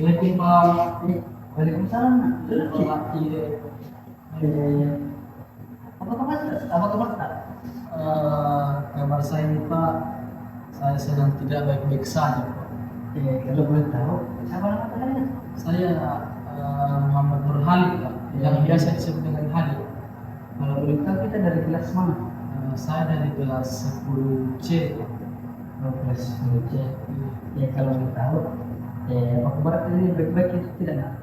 Yakin Pak. Waalaikumsalam. Iya. Apa kabar? Apa kabar Pak? Kabar saya ini Pak, saya sedang tidak baik-baik saja Pak. Kalau boleh tahu, siapa nama kalian? Saya Muhammad Nur Halid Pak, yang biasa disebut dengan Halid. Kalau boleh tahu kita dari kelas mana? Saya dari kelas 10C Pak. Oh, kelas 10C. Ya kalau boleh tahu, apa kabar kalian ini baik-baik itu tidak?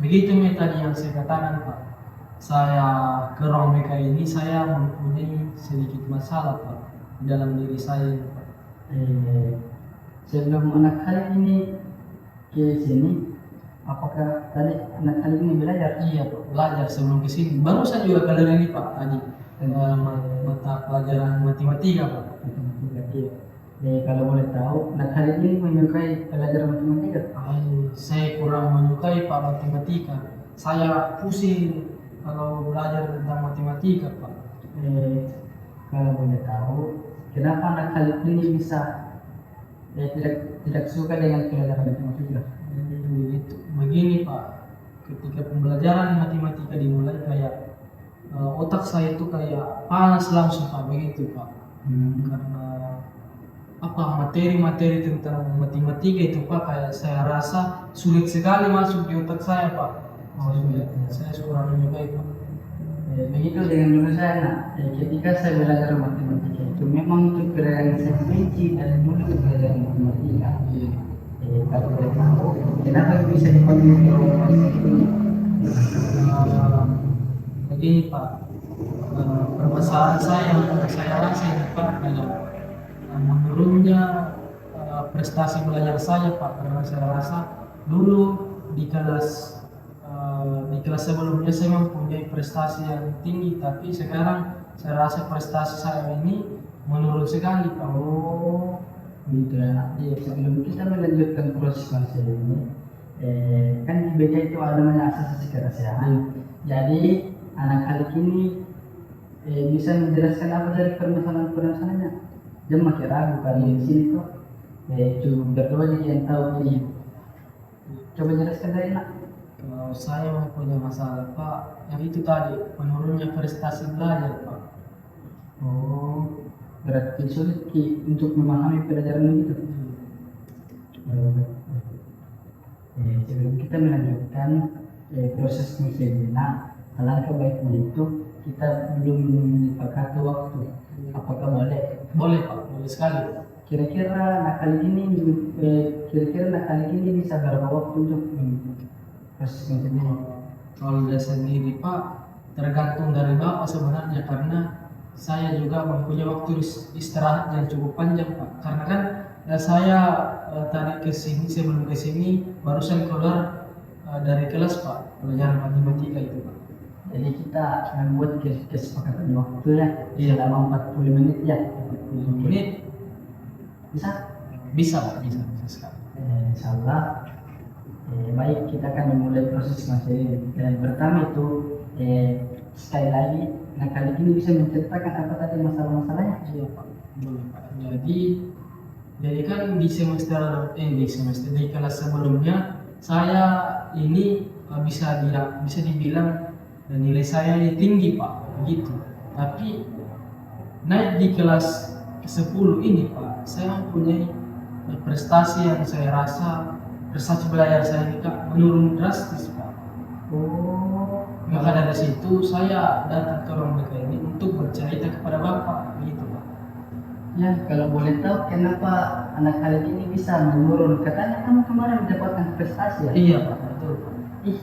Begitu tadi yang saya katakan Pak. Saya ke ruang BK ini saya mempunyai sedikit masalah Pak di dalam diri saya ini, Pak. Sebelum anak kalian ini ke sini, apakah tadi anak kalian ini belajar? Iya Pak, belajar sebelum ke sini. Baru saya juga kali ini Pak tadi mata pelajaran matematika Pak. Matematika. Kalau boleh tahu, anak kalian ini menyukai pelajaran matematika? Saya kurang menyukai Pak matematika. Saya pusing kalau belajar tentang matematika Pak. Kalau boleh tahu, kenapa anak kalian ini bisa tidak suka dengan pelajaran matematika? Begini Pak, ketika pembelajaran matematika dimulai kayak otak saya itu kayak panas langsung Pak, begitu Pak. Karena materi-materi tentang matematika itu Pak, kayak saya rasa sulit sekali masuk di otak saya Pak. Saya kurang menyukai Pak. Begitu dengan dulu saya, nah, ketika saya belajar matematika itu memang itu pelajaran saya benci dan dulu pelajaran matematika. Kalau boleh tahu, kenapa bisa dipanggil begini Pak, permasalahan saya rasa ini Pak adalah menurunnya prestasi belajar saya Pak, karena saya rasa dulu di kelas sebelumnya saya mempunyai prestasi yang tinggi, tapi sekarang saya rasa prestasi saya ini menurun sekali Pak. Oh, gitu ya. Sebelum kita melanjutkan proses konser ini, kan di BK itu ada namanya asas kerahasiaan. Jadi anak kali ini bisa menjelaskan apa dari permasalahan-permasalahannya. Dia makin ragu karena di sini tuh cuma berdua aja yang tahu ini. Coba jelaskan dari nak. Kalau saya mempunyai masalah Pak, yang itu tadi menurunnya prestasi belajar Pak. Oh, berarti sulit untuk memahami pelajaran itu. Sebelum kita melanjutkan proses menselina, alangkah baiknya itu kita belum menyepakati waktu. Apakah boleh? Boleh Pak, boleh sekali. Kira-kira nakal ini bisa berapa waktu untuk proses menselina? Kalau dari sendiri Pak, tergantung dari Bapak sebenarnya, karena saya juga mempunyai waktu istirahat yang cukup panjang Pak. Karena kan saya tadi kesini, sebelum kesini barusan keluar dari kelas Pak, pelajaran matematika itu Pak. Jadi kita membuat kesepakatan waktu ya, selama 40 menit ya. 40 menit Bisa? Bisa Pak, bisa sekali. Insyaallah. Baik, kita akan memulai proses materi. Yang pertama itu sekali lagi, nah kali ini bisa menceritakan apa tadi masalah-masalahnya? Iya Pak, boleh Pak. Jadi kan di kelas sebelumnya saya ini bisa dibilang nilai saya ini tinggi Pak, begitu. Tapi naik di kelas 10 ini Pak, saya mempunyai prestasi yang saya rasa prestasi belajar saya ini menurun drastis Pak. Oh, maka dari situ saya datang ke ruang BK ini untuk bercerita kepada Bapak, begitu Pak. Ya, kalau boleh tahu kenapa anak kalian ini bisa menurun? Katanya kamu kemarin mendapatkan prestasi ya? Iya Pak, betul Pak.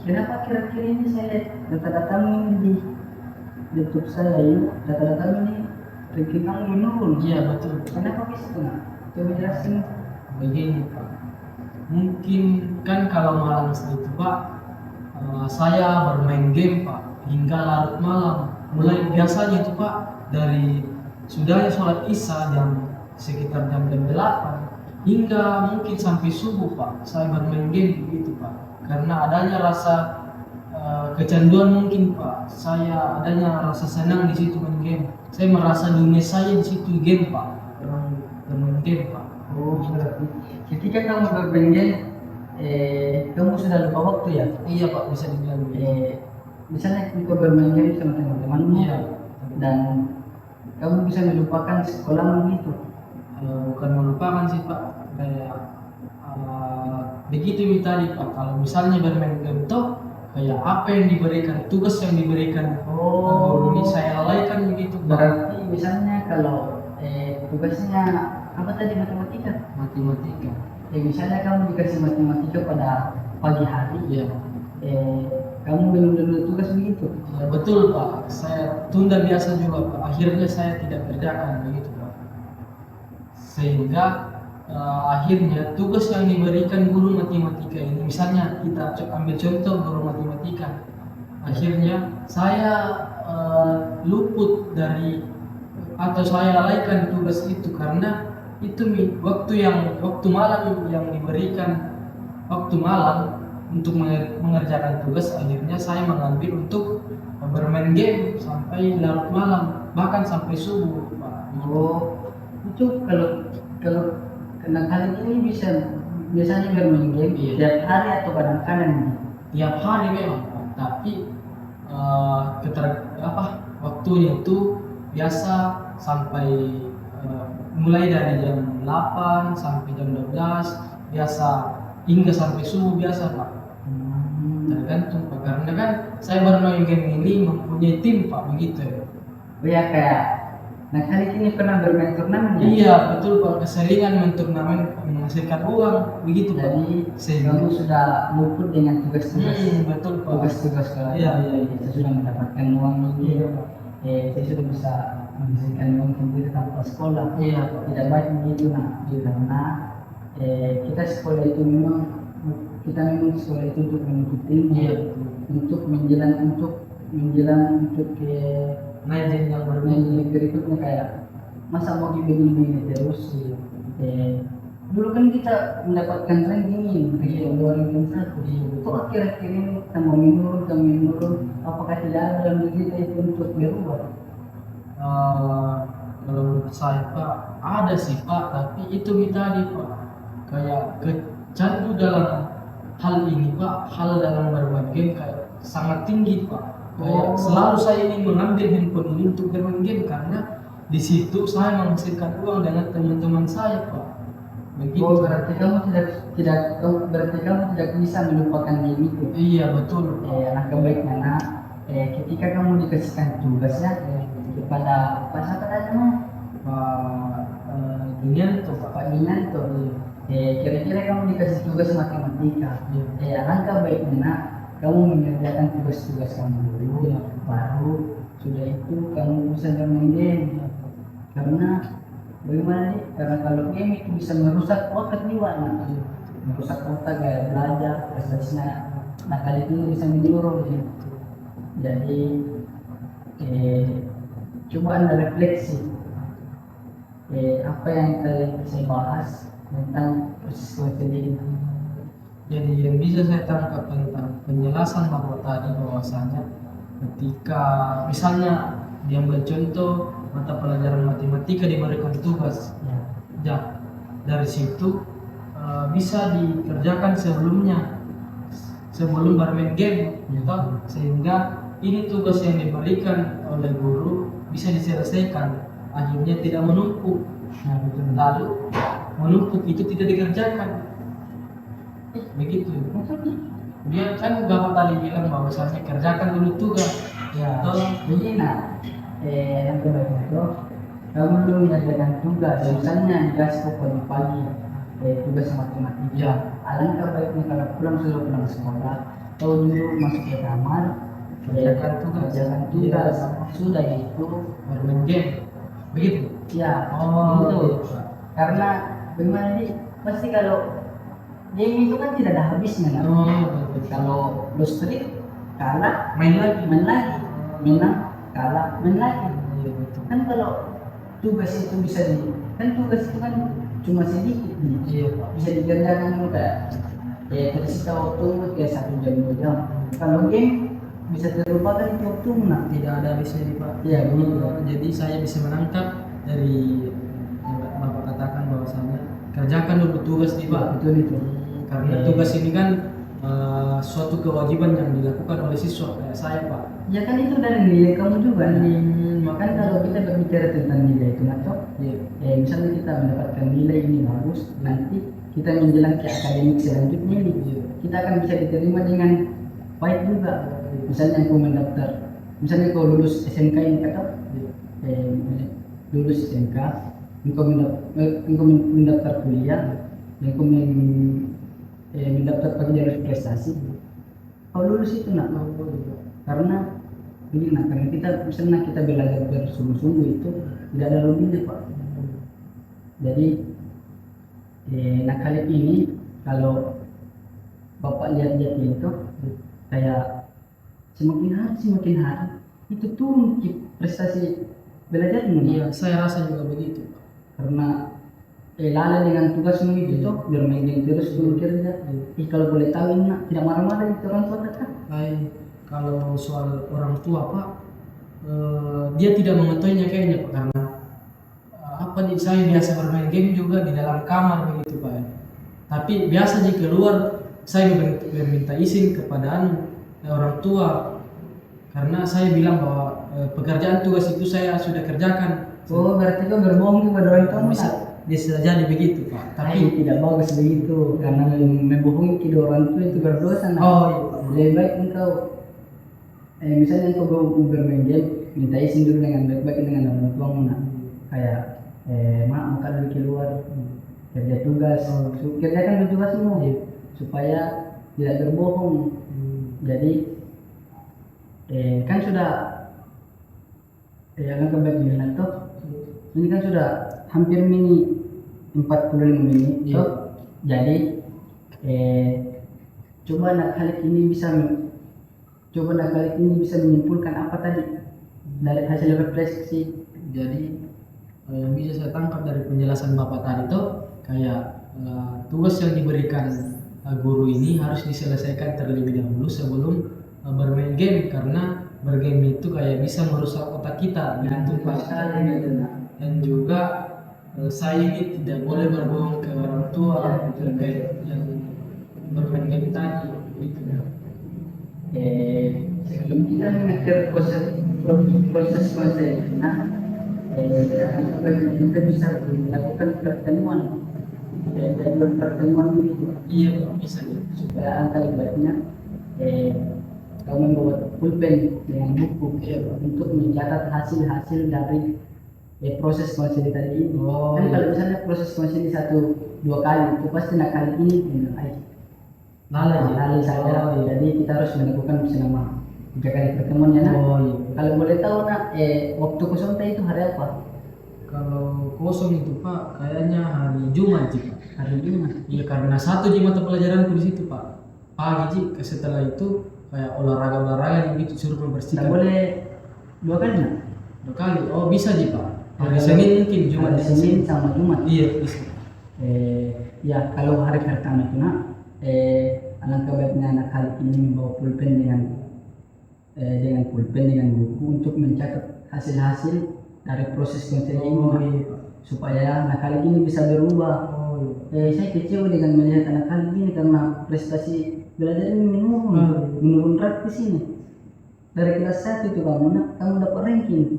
Kenapa kira-kira ini saya lihat data-datamu ini di YouTube saya ini, data-datamu ini ranking kamu menurun? Iya betul. Kenapa bisa tuh? Coba jelasin. Begini Pak, mungkin kan kalau malam itu Pak, saya bermain game Pak hingga larut malam. Mulai biasanya itu Pak dari sudahnya sholat isya sekitar jam 8 hingga mungkin sampai subuh Pak, saya bermain game begitu Pak. Karena adanya rasa kecanduan mungkin Pak, saya adanya rasa senang di situ main game. Saya merasa dunia saya di situ game Pak, bermain game Pak. Oh, berarti ketika kamu bermain game, kamu sudah lupa waktu ya. Iya Pak, bisa dibilang begitu. Misalnya kita bermain game sama teman-temanmu Iya. dan kamu bisa melupakan sekolahmu itu. Bukan melupakan sih Pak, kayak begitu tadi Pak. Kalau misalnya bermain game toh kayak apa yang diberikan, tugas yang diberikan guru ini saya lalaikan begitu Pak. Berarti misalnya kalau tugasnya apa tadi, matematika. Matematika. Misalnya kamu dikasih matematika pada pagi hari, Iya. kamu menunda tugas begitu. Ya, betul Pak, saya tunda biasa juga Pak. Akhirnya saya tidak kerjakan begitu Pak. Sehingga akhirnya tugas yang diberikan guru matematika ini, misalnya kita ambil contoh guru matematika, akhirnya saya luput dari atau saya lalaikan tugas itu karena itu waktu malam yang diberikan, waktu malam untuk mengerjakan tugas. Akhirnya saya mengambil untuk bermain game sampai larut malam, bahkan sampai subuh Pak. Itu kalau kena kali ini biasanya bermain game Iya. tiap hari atau kadang-kadang. Tiap hari memang Pak. Tapi waktunya itu biasa sampai mulai dari jam 8 sampai jam 12, biasa hingga sampai subuh biasa Pak. Tergantung Pak, karena kan saya bermain game ini mempunyai tim Pak, begitu ya. Oh ya, kayak nah kali ini pernah bermain turnamen ya? Iya betul Pak, keseringan main turnamen menghasilkan uang begitu Pak. Jadi Sehingga kamu sudah luput dengan tugas-tugas betul Pak. tugas-tugas sekolah. Iya. Kita sudah mendapatkan uang ini. Iya Pak. Saya sudah bisa menghasilkan uang sendiri tanpa sekolah. Iya Pak. Tidak baik begitu karena kita sekolah itu memang sekolah itu untuk menuntut ilmu, Iya. untuk menjelang ke Naik jenjang yang berikutnya. Kayak masa mau begini terus dulu kan kita mendapatkan ranking ini tahun 2001. Itu akhir-akhir ini kita mau menurun, apakah tidak ada dalam diri kita itu untuk berubah? Kalau menurut saya Pak, ada sih Pak, tapi itu tadi Pak, kayak kecandu dalam hal ini Pak, hal dalam bermain game kayak sangat tinggi Pak. Kayak selalu saya ingin mengambil handphone ini untuk bermain game karena di situ saya menghasilkan uang dengan teman-teman saya Pak. Begitu. Berarti kamu tidak bisa melupakan game itu. Iya betul. Langkah baiknya ketika kamu dikasihkan tugasnya kepada siapa namanya? Pak Dunianto Pak. Pak Dinanto. Kira-kira kamu dikasih tugas matematika. Langkah baiknya kamu mengerjakan tugas-tugas kamu dulu, baru sudah itu kamu bisa bermain game. Karena bagaimana nih? Karena kalau game itu bisa merusak otak juga, merusak otak kayak belajar, prestasinya. Nah kali itu bisa menurun. Jadi coba Anda refleksi apa yang saya bahas tentang proses ini. Jadi yang bisa saya tangkap tentang penjelasan Bapak tadi bahwasanya ketika misalnya diambil contoh mata pelajaran matematika diberikan tugas, ya dari situ bisa dikerjakan sebelum bermain game, sehingga ini tugas yang diberikan oleh guru bisa diselesaikan, akhirnya tidak menumpuk. Lalu menumpuk itu tidak dikerjakan. Begitu. Dia kan Bapak tadi bilang bahwasanya kerjakan dulu tugas. Jadi yang kedua itu kamu belum mengerjakan tugas. Misalnya dikasih pagi tugas matematika. Alangkah baiknya kalau pulang sekolah, tahu dulu masuk ke kamar, kerjakan tugas. Sudah itu bermain game. Begitu. Ya. Gitu. Karena bagaimana nih? Pasti kalau game itu kan tidak ada habisnya kan? Kalau lo streak kalah main lagi, menang kalah main lagi. Kan kalau tugas itu tugas itu kan cuma sedikit nih. Bisa dikerjakan kayak tersisa waktu kayak 1 jam 2 jam. Kalau game bisa terlupakan itu waktu tidak ada habisnya nih Pak. Iya begitu. Jadi saya bisa menangkap dari yang Bapak katakan bahwasanya kerjakan dulu tugas nih Pak. Betul itu. karena tugas ini kan suatu kewajiban yang dilakukan oleh siswa kayak saya Pak. Ya kan itu dari nilai kamu juga. Makanya Kan kalau kita berbicara tentang nilai itu Nato, iya. misalnya kita mendapatkan nilai ini bagus, nanti kita menjelang ke akademik selanjutnya ini, Iya. kita akan bisa diterima dengan baik juga. Misalnya kau mendaftar, misalnya kau lulus SMK ini kata, lulus SMK, engkau mendaftar kuliah, engkau mendaftar pada jalur prestasi, kau lulus itu nak, karena begini nak, karena kita misalnya kita belajar bersungguh-sungguh itu tidak ada ruginya Pak. Jadi nah kali ini kalau Bapak lihat-lihat itu kayak semakin hari itu turun prestasi belajarnya. Iya, saya rasa juga begitu Pak. Karena lalai dengan tugasmu itu tuh bermain game terus belum kerja. Kalau boleh tahu ini nak, tidak marah-marah itu orang tua kata. Kalau soal orang tua Pak, dia tidak mengetahuinya kayaknya Pak, karena apa nih, saya biasa bermain game juga di dalam kamar begitu Pak. Tapi biasa jika keluar saya meminta izin kepada orang tua, karena saya bilang bahwa pekerjaan tugas itu saya sudah kerjakan. Oh, berarti kau berbohong kepada orang tua? Bisa jadi begitu Pak. Tapi tidak bagus begitu, karena membohongi kedua orang tua itu berdosa. Nah. Oh iya. Lebih baik engkau misalnya engkau mau bermain game, minta izin dulu dengan baik-baik dengan orang tuamu nak. Kayak mak makan dulu keluar, kerja tugas, kerjakan tugasmu supaya tidak berbohong. Jadi kan sudah langkah baik ini tuh, ini kan sudah hampir 45 menit toh. Jadi coba nak kali ini bisa menyimpulkan apa tadi dari hasil refleksi. Jadi yang bisa saya tangkap dari penjelasan Bapak tadi itu kayak tugas yang diberikan guru ini harus diselesaikan terlebih dahulu sebelum bermain game, karena bergame itu kayak bisa merusak otak kita gitu Pak. Dan juga saya ini tidak boleh berbohong ke orang tua terkait yang bermain game tadi gitu. Sebelum kita mengakhir proses kita bisa melakukan pertemuan itu. Iya bisa ya. Supaya angka baiknya kau membuat pulpen dengan buku untuk mencatat hasil dari proses konsili tadi ini. Kan kalau misalnya proses konsili 1-2 kali itu pasti nak kali ini lalai saja. Jadi kita harus melakukan selama 3 kali pertemuannya nak. Kalau boleh tahu nak waktu kosong itu hari apa? Kalau kosong itu Pak kayaknya hari Jumat sih Pak. Hari Jumat. Iya, karena 1 mata pelajaranku di situ Pak. Pagi sih, setelah itu kayak olahraga gitu, suruh membersihkan. Tak boleh 2 kali nak? 2 kali. Oh bisa sih Pak. Hari Senin mungkin, Jumat. Hari Senin sama Jumat. Iya bisa. Ya kalau hari pertama itu nak alangkah baiknya anak kali ini membawa pulpen dengan buku untuk mencatat hasil dari proses konseling supaya anak kali ini bisa berubah. Saya kecewa dengan melihat anak kali ini karena prestasi belajar ini menurun praktis ini. Dari kelas 1 itu kamu dapat ranking,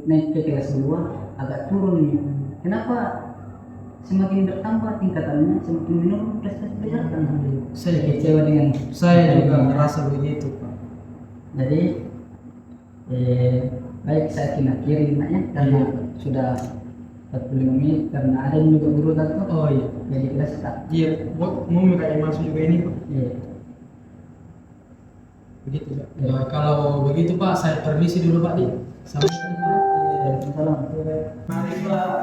naik ke kelas 2 agak turun nih. Kenapa semakin bertambah tingkatannya semakin menurun prestasi belajar? Saya kecewa dengan saya juga merasa begitu Pak. Jadi baik saya akhiri ya karena sudah 45 menit, karena ada juga guru datang. Oh iya. Jadi kelas tak. Iya, mau kayak masuk juga ini Pak. Iya. Begitu Pak. Kalau begitu Pak, saya permisi dulu Pak nih. Sampai jumpa. Salam. Mari Pak.